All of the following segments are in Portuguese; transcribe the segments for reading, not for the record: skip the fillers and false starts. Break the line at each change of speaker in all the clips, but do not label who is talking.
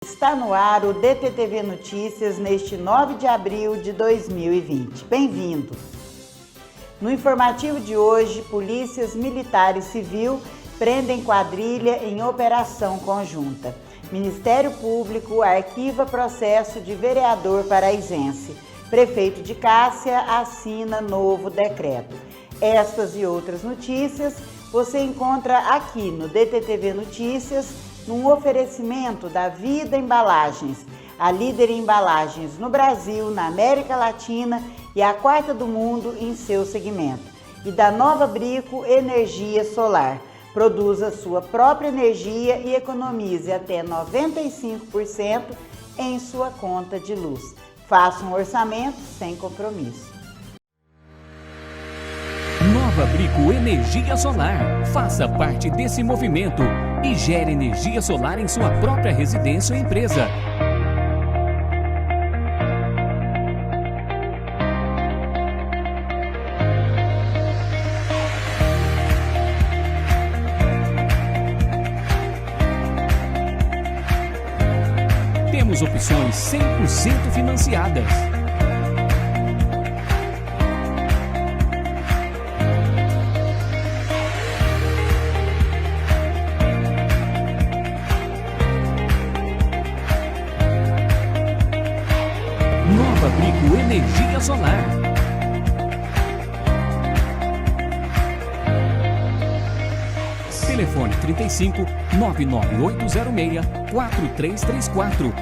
Está no ar o DTTV Notícias neste 9 de abril de 2020. Bem-vindo! No informativo de hoje, polícias militar e civil prendem quadrilha em operação conjunta. Ministério Público arquiva processo de vereador paraizense. Prefeito de Cássia assina novo decreto. Estas e outras notícias você encontra aqui no DTTV Notícias, num oferecimento da Vida Embalagens, a líder em embalagens no Brasil, na América Latina e a quarta do mundo em seu segmento. E da Nova Brico Energia Solar. Produza sua própria energia e economize até 95% em sua conta de luz. Faça um orçamento sem compromisso.
Nova Brico Energia Solar. Faça parte desse movimento e gere energia solar em sua própria residência ou empresa. Temos opções 100% financiadas. Nova Brico Energia Solar. Telefone 35 99806 4334.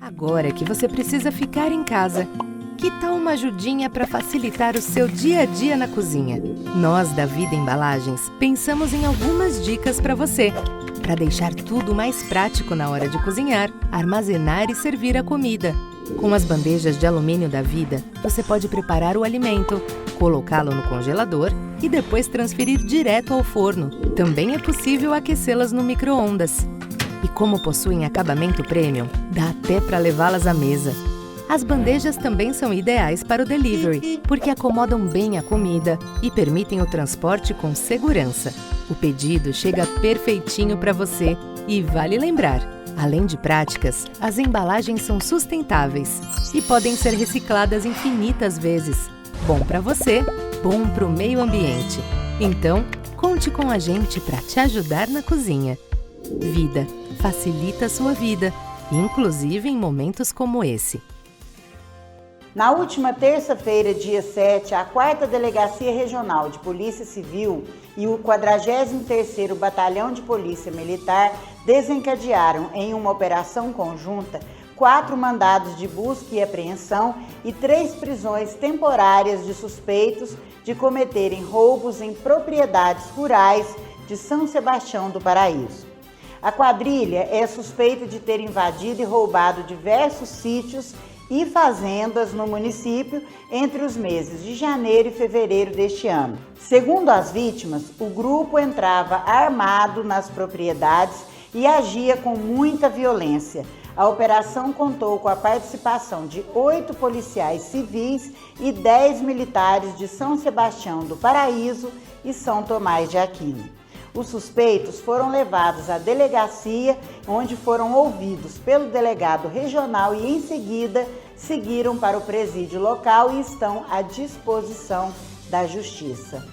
Agora que você precisa ficar em casa, que tal uma ajudinha para facilitar o seu dia a dia na cozinha? Nós da Vida Embalagens pensamos em algumas dicas para você, para deixar tudo mais prático na hora de cozinhar, armazenar e servir a comida. Com as bandejas de alumínio da Vida, você pode preparar o alimento, colocá-lo no congelador e depois transferir direto ao forno. Também é possível aquecê-las no micro-ondas. E como possuem acabamento premium, dá até para levá-las à mesa. As bandejas também são ideais para o delivery, porque acomodam bem a comida e permitem o transporte com segurança. O pedido chega perfeitinho para você e vale lembrar, além de práticas, as embalagens são sustentáveis e podem ser recicladas infinitas vezes. Bom para você, bom para o meio ambiente. Então, conte com a gente para te ajudar na cozinha. Vida facilita a sua vida, inclusive em momentos como esse.
Na última terça-feira, dia 7, a 4ª Delegacia Regional de Polícia Civil e o 43º Batalhão de Polícia Militar desencadearam em uma operação conjunta 4 mandados de busca e apreensão e 3 prisões temporárias de suspeitos de cometerem roubos em propriedades rurais de São Sebastião do Paraíso. A quadrilha é suspeita de ter invadido e roubado diversos sítios e fazendas no município entre os meses de janeiro e fevereiro deste ano. Segundo as vítimas, o grupo entrava armado nas propriedades e agia com muita violência. A operação contou com a participação de 8 policiais civis e 10 militares de São Sebastião do Paraíso e São Tomás de Aquino. Os suspeitos foram levados à delegacia, onde foram ouvidos pelo delegado regional e, em seguida, seguiram para o presídio local e estão à disposição da Justiça.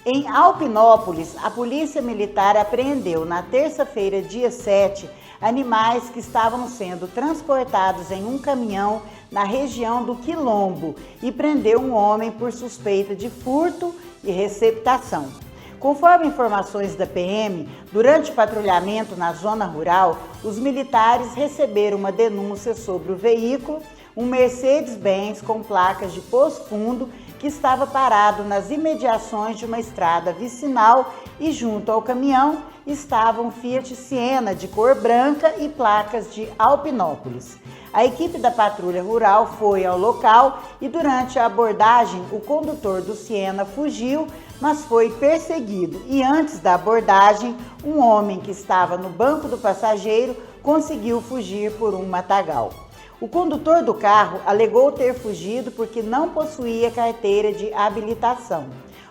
Em Alpinópolis, a Polícia Militar apreendeu na terça-feira, dia 7, animais que estavam sendo transportados em um caminhão na região do Quilombo e prendeu um homem por suspeita de furto e receptação. Conforme informações da PM, durante o patrulhamento na zona rural, os militares receberam uma denúncia sobre o veículo, um Mercedes-Benz com placas de Poço Fundo, que estava parado nas imediações de uma estrada vicinal e junto ao caminhão estava um Fiat Siena de cor branca e placas de Alpinópolis. A equipe da patrulha rural foi ao local e durante a abordagem o condutor do Siena fugiu, mas foi perseguido e antes da abordagem um homem que estava no banco do passageiro conseguiu fugir por um matagal. O condutor do carro alegou ter fugido porque não possuía carteira de habilitação.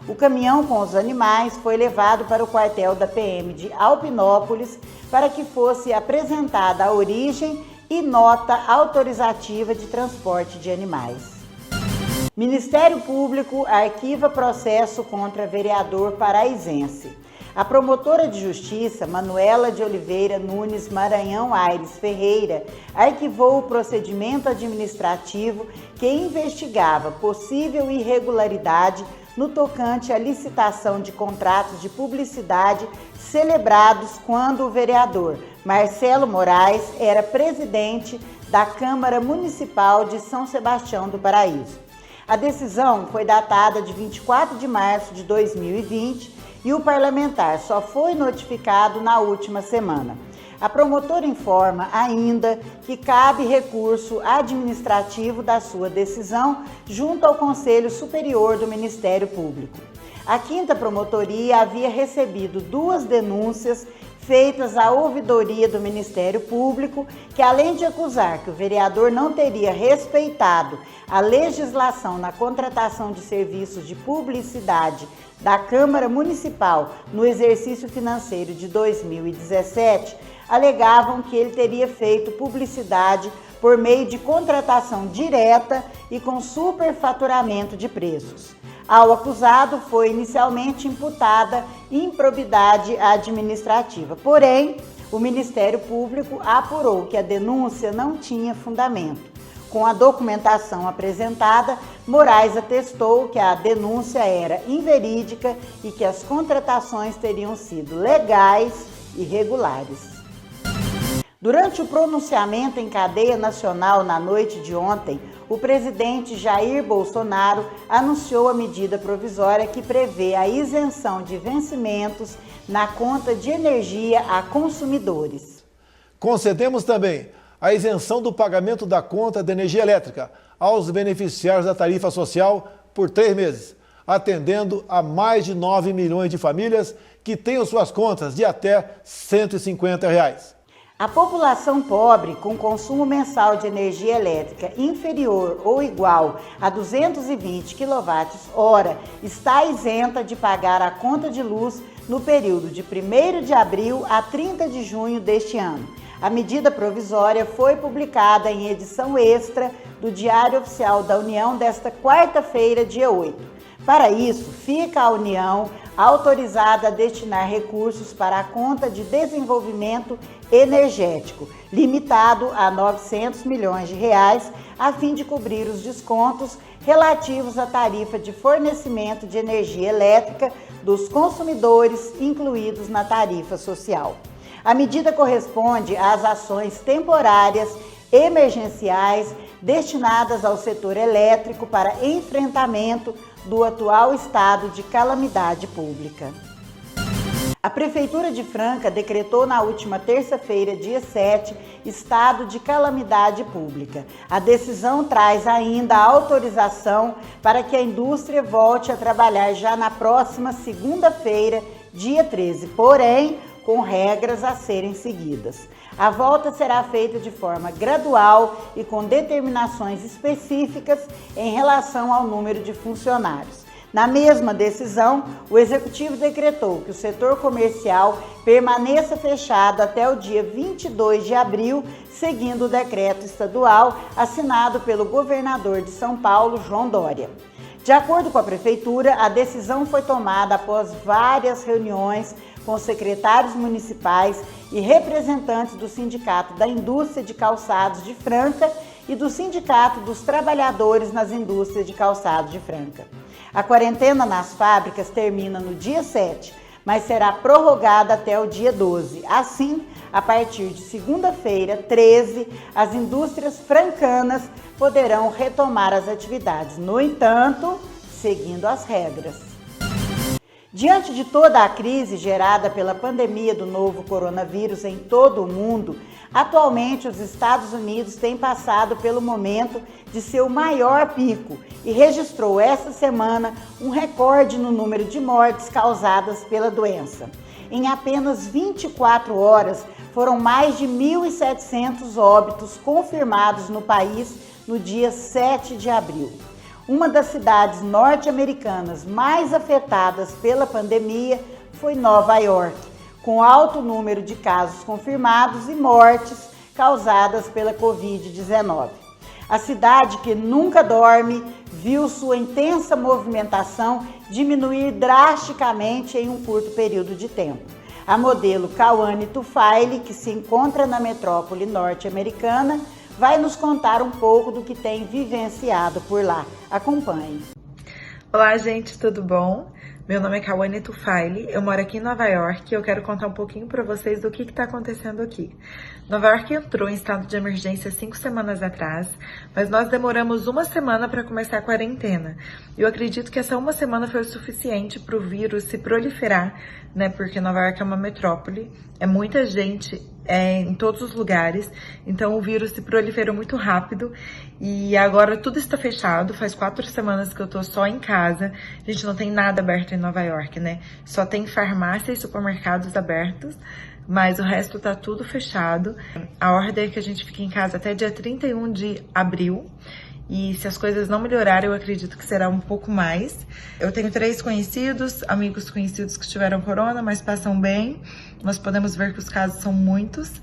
O caminhão com os animais foi levado para o quartel da PM de Alpinópolis para que fosse apresentada a origem e nota autorizativa de transporte de animais. Ministério Público arquiva processo contra vereador paraizense. A promotora de justiça, Manuela de Oliveira Nunes Maranhão Aires Ferreira, arquivou o procedimento administrativo que investigava possível irregularidade no tocante à licitação de contratos de publicidade celebrados quando o vereador Marcelo Moraes era presidente da Câmara Municipal de São Sebastião do Paraíso. A decisão foi datada de 24 de março de 2020 e o parlamentar só foi notificado na última semana. A promotora informa ainda que cabe recurso administrativo da sua decisão junto ao Conselho Superior do Ministério Público. A 5ª Promotoria havia recebido 2 denúncias feitas à ouvidoria do Ministério Público, que além de acusar que o vereador não teria respeitado a legislação na contratação de serviços de publicidade da Câmara Municipal no exercício financeiro de 2017, alegavam que ele teria feito publicidade por meio de contratação direta e com superfaturamento de preços. Ao acusado foi inicialmente imputada improbidade administrativa, porém, o Ministério Público apurou que a denúncia não tinha fundamento. Com a documentação apresentada, Moraes atestou que a denúncia era inverídica e que as contratações teriam sido legais e regulares. Durante o pronunciamento em cadeia nacional na noite de ontem, o presidente Jair Bolsonaro anunciou a medida provisória que prevê a isenção de vencimentos na conta de energia a consumidores.
Concedemos também a isenção do pagamento da conta de energia elétrica aos beneficiários da tarifa social por 3 meses, atendendo a mais de 9 milhões de famílias que tenham suas contas de até R$ 150.
A população pobre com consumo mensal de energia elétrica inferior ou igual a 220 kWh está isenta de pagar a conta de luz no período de 1º de abril a 30 de junho deste ano. A medida provisória foi publicada em edição extra do Diário Oficial da União desta quarta-feira, dia 8. Para isso, fica a União autorizada a destinar recursos para a conta de desenvolvimento energético, limitado a R$ 900 milhões, a fim de cobrir os descontos relativos à tarifa de fornecimento de energia elétrica dos consumidores incluídos na tarifa social. A medida corresponde às ações temporárias emergenciais destinadas ao setor elétrico para enfrentamento do atual estado de calamidade pública. A Prefeitura de Franca decretou na última terça-feira, dia 7, estado de calamidade pública. A decisão traz ainda a autorização para que a indústria volte a trabalhar já na próxima segunda-feira, dia 13, porém, com regras a serem seguidas. A volta será feita de forma gradual e com determinações específicas em relação ao número de funcionários. Na mesma decisão, o Executivo decretou que o setor comercial permaneça fechado até o dia 22 de abril, seguindo o decreto estadual assinado pelo governador de São Paulo, João Dória. De acordo com a Prefeitura, a decisão foi tomada após várias reuniões com secretários municipais e representantes do Sindicato da Indústria de Calçados de Franca e do Sindicato dos Trabalhadores nas Indústrias de Calçados de Franca. A quarentena nas fábricas termina no dia 7, mas será prorrogada até o dia 12. Assim, a partir de segunda-feira, 13, as indústrias francanas poderão retomar as atividades, no entanto, seguindo as regras. Diante de toda a crise gerada pela pandemia do novo coronavírus em todo o mundo, atualmente os Estados Unidos têm passado pelo momento de seu maior pico e registrou esta semana um recorde no número de mortes causadas pela doença. Em apenas 24 horas, foram mais de 1.700 óbitos confirmados no país no dia 7 de abril. Uma das cidades norte-americanas mais afetadas pela pandemia foi Nova York, com alto número de casos confirmados e mortes causadas pela Covid-19. A cidade, que nunca dorme, viu sua intensa movimentação diminuir drasticamente em um curto período de tempo. A modelo Kawane Tufaile, que se encontra na metrópole norte-americana, vai nos contar um pouco do que tem vivenciado por lá. Acompanhe.
Olá, gente, tudo bom? Meu nome é Kawane Tufaile, eu moro aqui em Nova York e eu quero contar um pouquinho para vocês do que está acontecendo aqui. Nova York entrou em estado de emergência 5 semanas atrás, mas nós demoramos 1 semana para começar a quarentena. Eu acredito que essa 1 semana foi o suficiente para o vírus se proliferar, né? Porque Nova York é uma metrópole, é muita gente em todos os lugares, então o vírus se proliferou muito rápido e agora tudo está fechado. Faz 4 semanas que eu tô só em casa, a gente não tem nada aberto em Nova York, né? Só tem farmácia e supermercados abertos, mas o resto tá tudo fechado. A ordem é que a gente fique em casa até dia 31 de abril. E se as coisas não melhorarem, eu acredito que será um pouco mais. Eu tenho 3 conhecidos, amigos conhecidos que tiveram corona, mas passam bem. Nós podemos ver que os casos são muitos.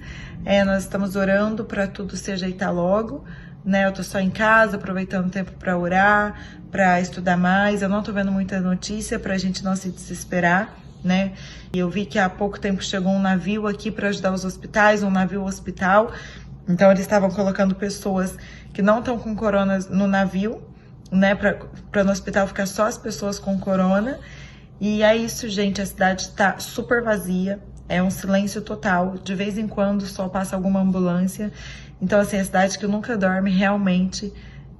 Nós estamos orando para tudo se ajeitar logo, né? Eu tô só em casa, aproveitando o tempo para orar, para estudar mais. Eu não tô vendo muita notícia para a gente não se desesperar, né? E eu vi que há pouco tempo chegou um navio aqui para ajudar os hospitais, um navio hospital. Então eles estavam colocando pessoas que não estão com corona no navio, né, para no hospital ficar só as pessoas com corona. E é isso, gente, a cidade está super vazia, é um silêncio total, de vez em quando só passa alguma ambulância. Então, assim, a cidade que nunca dorme, realmente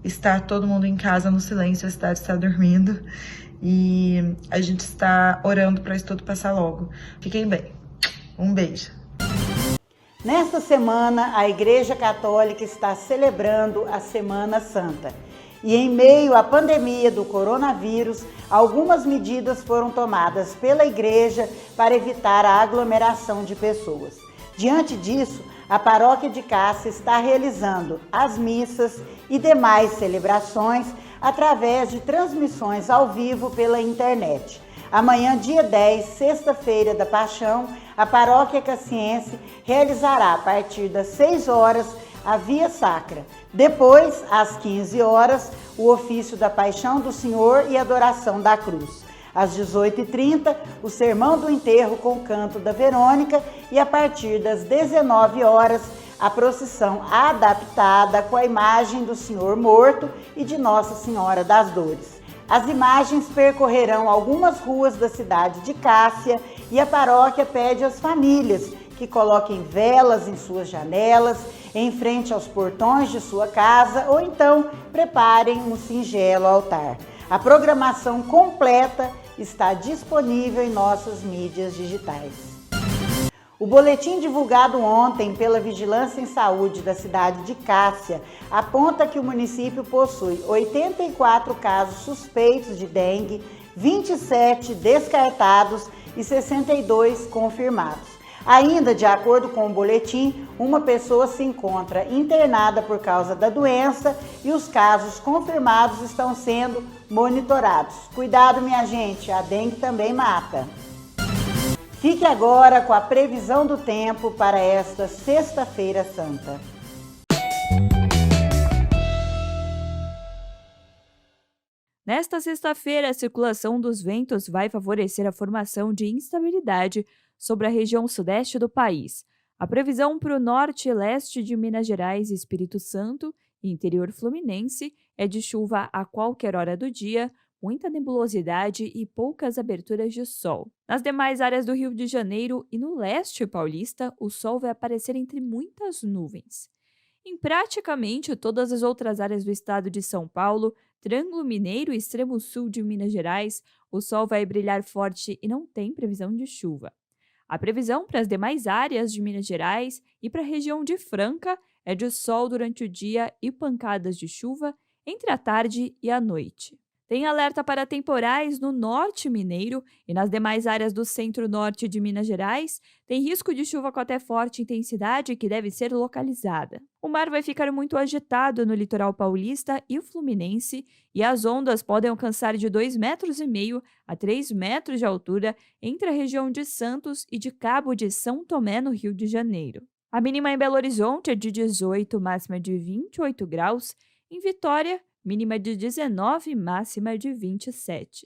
está todo mundo em casa no silêncio, a cidade está dormindo. E a gente está orando para isso tudo passar logo. Fiquem bem. Um beijo.
Nesta semana, a Igreja Católica está celebrando a Semana Santa. E em meio à pandemia do coronavírus, algumas medidas foram tomadas pela Igreja para evitar a aglomeração de pessoas. Diante disso, a Paróquia de Cássia está realizando as missas e demais celebrações através de transmissões ao vivo pela internet. Amanhã, dia 10, sexta-feira da Paixão, a Paróquia Cassiense realizará a partir das 6 horas a Via Sacra. Depois, às 15 horas, o ofício da Paixão do Senhor e adoração da cruz. Às 18h30, o Sermão do Enterro com o canto da Verônica e a partir das 19 horas, a procissão adaptada com a imagem do Senhor morto e de Nossa Senhora das Dores. As imagens percorrerão algumas ruas da cidade de Cássia e a paróquia pede às famílias que coloquem velas em suas janelas, em frente aos portões de sua casa ou então preparem um singelo altar. A programação completa está disponível em nossas mídias digitais. O boletim divulgado ontem pela Vigilância em Saúde da cidade de Cássia aponta que o município possui 84 casos suspeitos de dengue, 27 descartados e 62 confirmados. Ainda, de acordo com o boletim, uma pessoa se encontra internada por causa da doença e os casos confirmados estão sendo monitorados. Cuidado, minha gente, a dengue também mata. Fique agora com a previsão do tempo para esta Sexta-feira Santa.
Nesta sexta-feira, a circulação dos ventos vai favorecer a formação de instabilidade sobre a região sudeste do país. A previsão para o norte e leste de Minas Gerais e Espírito Santo e interior fluminense é de chuva a qualquer hora do dia, muita nebulosidade e poucas aberturas de sol. Nas demais áreas do Rio de Janeiro e no leste paulista, o sol vai aparecer entre muitas nuvens. Em praticamente todas as outras áreas do estado de São Paulo, Triângulo Mineiro e extremo sul de Minas Gerais, o sol vai brilhar forte e não tem previsão de chuva. A previsão para as demais áreas de Minas Gerais e para a região de Franca é de sol durante o dia e pancadas de chuva entre a tarde e a noite. Tem alerta para temporais no norte mineiro e nas demais áreas do centro-norte de Minas Gerais. Tem risco de chuva com até forte intensidade que deve ser localizada. O mar vai ficar muito agitado no litoral paulista e o fluminense e as ondas podem alcançar de 2,5 metros a 3 metros de altura entre a região de Santos e de Cabo de São Tomé, no Rio de Janeiro. A mínima em Belo Horizonte é de 18, máxima de 28 graus. Em Vitória, mínima de 19, máxima de 27.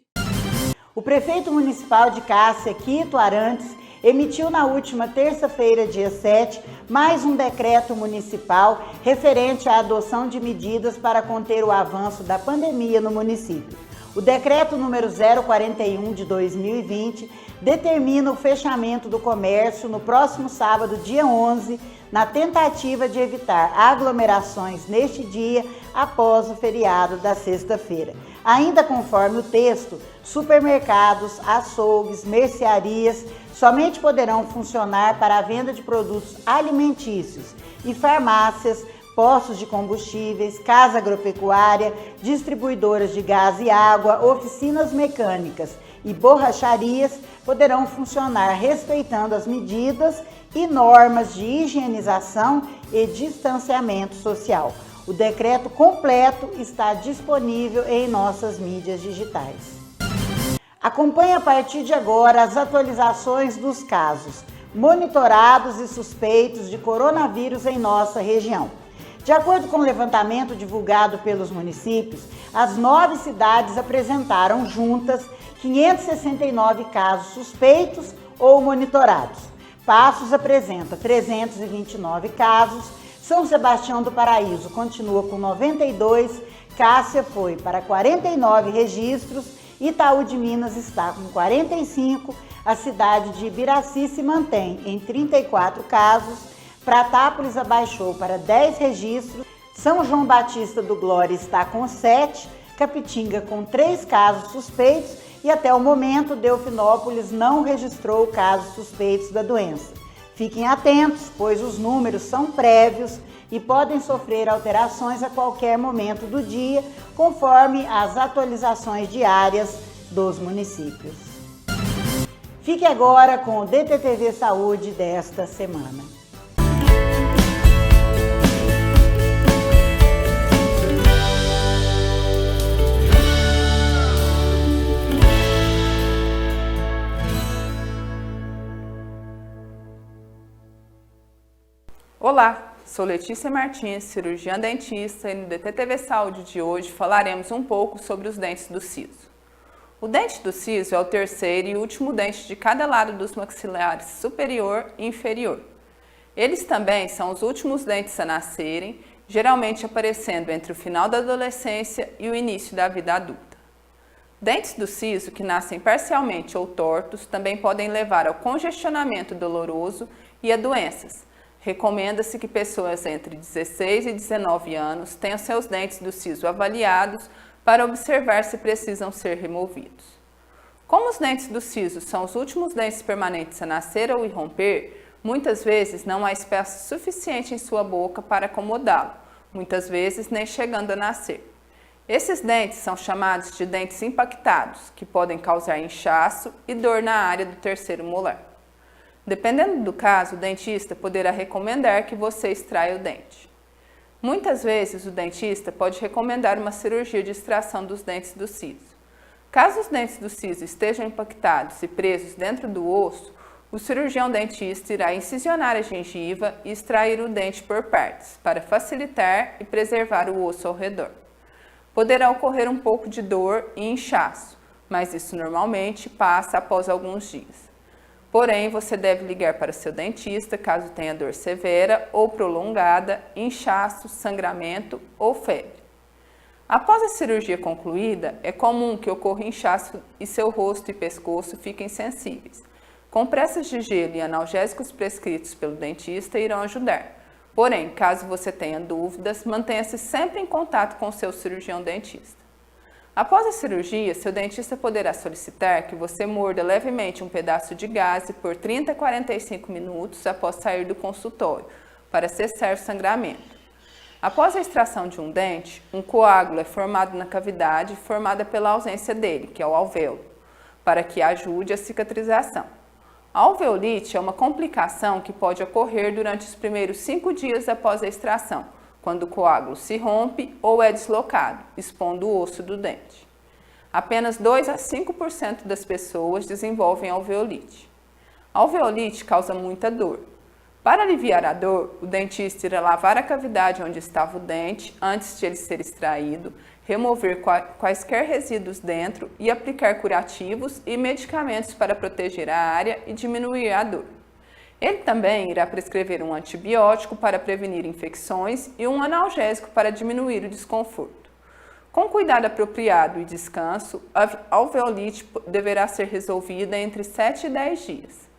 O prefeito municipal de Cássia, Quito Arantes, emitiu na última terça-feira, dia 7, mais um decreto municipal referente à adoção de medidas para conter o avanço da pandemia no município. O decreto número 041 de 2020 determina o fechamento do comércio no próximo sábado, dia 11, na tentativa de evitar aglomerações neste dia após o feriado da sexta-feira. Ainda conforme o texto, supermercados, açougues, mercearias somente poderão funcionar para a venda de produtos alimentícios e farmácias, postos de combustíveis, casa agropecuária, distribuidoras de gás e água, oficinas mecânicas e borracharias poderão funcionar respeitando as medidas e normas de higienização e distanciamento social. O decreto completo está disponível em nossas mídias digitais. Acompanhe a partir de agora as atualizações dos casos monitorados e suspeitos de coronavírus em nossa região. De acordo com o levantamento divulgado pelos municípios, as 9 cidades apresentaram juntas 569 casos suspeitos ou monitorados. Passos apresenta 329 casos, São Sebastião do Paraíso continua com 92, Cássia foi para 49 registros, Itaú de Minas está com 45, a cidade de Ibiraci se mantém em 34 casos, Pratápolis abaixou para 10 registros, São João Batista do Glória está com 7, Capitinga com 3 casos suspeitos e até o momento Delfinópolis não registrou casos suspeitos da doença. Fiquem atentos, pois os números são prévios e podem sofrer alterações a qualquer momento do dia, conforme as atualizações diárias dos municípios. Fique agora com o DTTV Saúde desta semana.
Olá, sou Letícia Martins, cirurgiã dentista, e no DTTV Saúde de hoje falaremos um pouco sobre os dentes do siso. O dente do siso é o terceiro e último dente de cada lado dos maxilares superior e inferior. Eles também são os últimos dentes a nascerem, geralmente aparecendo entre o final da adolescência e o início da vida adulta. Dentes do siso que nascem parcialmente ou tortos também podem levar ao congestionamento doloroso e a doenças. Recomenda-se que pessoas entre 16 e 19 anos tenham seus dentes do siso avaliados para observar se precisam ser removidos. Como os dentes do siso são os últimos dentes permanentes a nascer ou irromper, muitas vezes não há espaço suficiente em sua boca para acomodá-lo, muitas vezes nem chegando a nascer. Esses dentes são chamados de dentes impactados, que podem causar inchaço e dor na área do terceiro molar. Dependendo do caso, o dentista poderá recomendar que você extraia o dente. Muitas vezes, o dentista pode recomendar uma cirurgia de extração dos dentes do siso. Caso os dentes do siso estejam impactados e presos dentro do osso, o cirurgião dentista irá incisionar a gengiva e extrair o dente por partes, para facilitar e preservar o osso ao redor. Poderá ocorrer um pouco de dor e inchaço, mas isso normalmente passa após alguns dias. Porém, você deve ligar para o seu dentista caso tenha dor severa ou prolongada, inchaço, sangramento ou febre. Após a cirurgia concluída, é comum que ocorra inchaço e seu rosto e pescoço fiquem sensíveis. Compressas de gelo e analgésicos prescritos pelo dentista irão ajudar. Porém, caso você tenha dúvidas, mantenha-se sempre em contato com o seu cirurgião dentista. Após a cirurgia, seu dentista poderá solicitar que você morda levemente um pedaço de gaze por 30 a 45 minutos após sair do consultório, para cessar o sangramento. Após a extração de um dente, um coágulo é formado na cavidade formada pela ausência dele, que é o alvéolo, para que ajude a cicatrização. A alveolite é uma complicação que pode ocorrer durante os primeiros 5 dias após a extração, quando o coágulo se rompe ou é deslocado, expondo o osso do dente. Apenas 2 a 5% das pessoas desenvolvem alveolite. A alveolite causa muita dor. Para aliviar a dor, o dentista irá lavar a cavidade onde estava o dente antes de ele ser extraído, remover quaisquer resíduos dentro e aplicar curativos e medicamentos para proteger a área e diminuir a dor. Ele também irá prescrever um antibiótico para prevenir infecções e um analgésico para diminuir o desconforto. Com cuidado apropriado e descanso, a alveolite deverá ser resolvida entre 7 e 10 dias.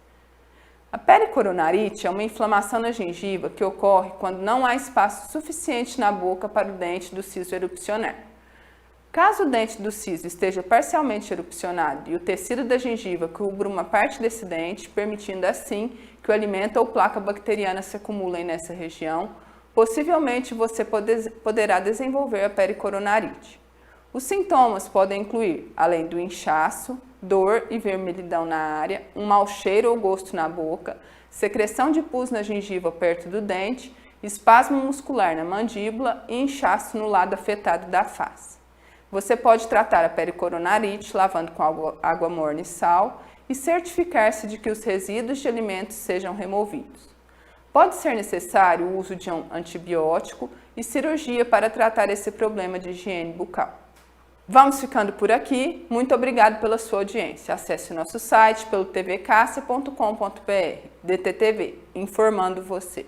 A pericoronarite é uma inflamação na gengiva que ocorre quando não há espaço suficiente na boca para o dente do siso erupcionar. Caso o dente do siso esteja parcialmente erupcionado e o tecido da gengiva cubra uma parte desse dente, permitindo assim que o alimento ou placa bacteriana se acumulem nessa região, possivelmente você poderá desenvolver a pericoronarite. Os sintomas podem incluir, além do inchaço, dor e vermelhidão na área, um mau cheiro ou gosto na boca, secreção de pus na gengiva perto do dente, espasmo muscular na mandíbula e inchaço no lado afetado da face. Você pode tratar a pericoronarite lavando com água morna e sal e certificar-se de que os resíduos de alimentos sejam removidos. Pode ser necessário o uso de um antibiótico e cirurgia para tratar esse problema de higiene bucal. Vamos ficando por aqui. Muito obrigado pela sua audiência. Acesse o nosso site pelo tvcassia.com.br. DTTV, informando você.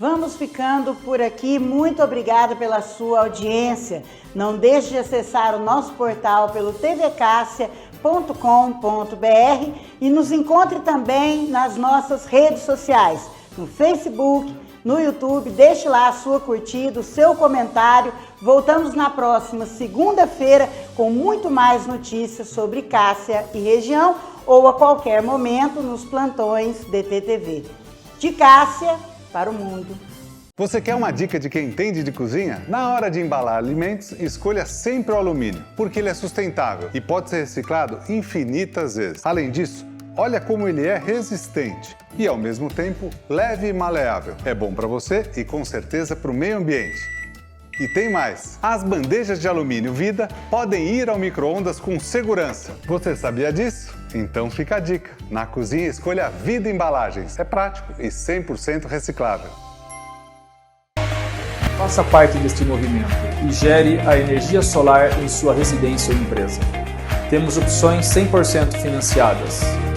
Vamos ficando por aqui. Muito obrigada pela sua audiência. Não deixe de acessar o nosso portal pelo tvcassia.com.br e nos encontre também nas nossas redes sociais, no Facebook, no YouTube. Deixe lá a sua curtida, o seu comentário. Voltamos na próxima segunda-feira com muito mais notícias sobre Cássia e região ou a qualquer momento nos plantões DTTV. De Cássia para o mundo.
Você quer uma dica de quem entende de cozinha? Na hora de embalar alimentos, escolha sempre o alumínio, porque ele é sustentável e pode ser reciclado infinitas vezes. Além disso, olha como ele é resistente e, ao mesmo tempo, leve e maleável. É bom para você e, com certeza, para o meio ambiente. E tem mais! As bandejas de alumínio Vida podem ir ao micro-ondas com segurança. Você sabia disso? Então fica a dica. Na cozinha, escolha Vida Embalagens. É prático e 100% reciclável.
Faça parte deste movimento e gere a energia solar em sua residência ou empresa. Temos opções 100% financiadas.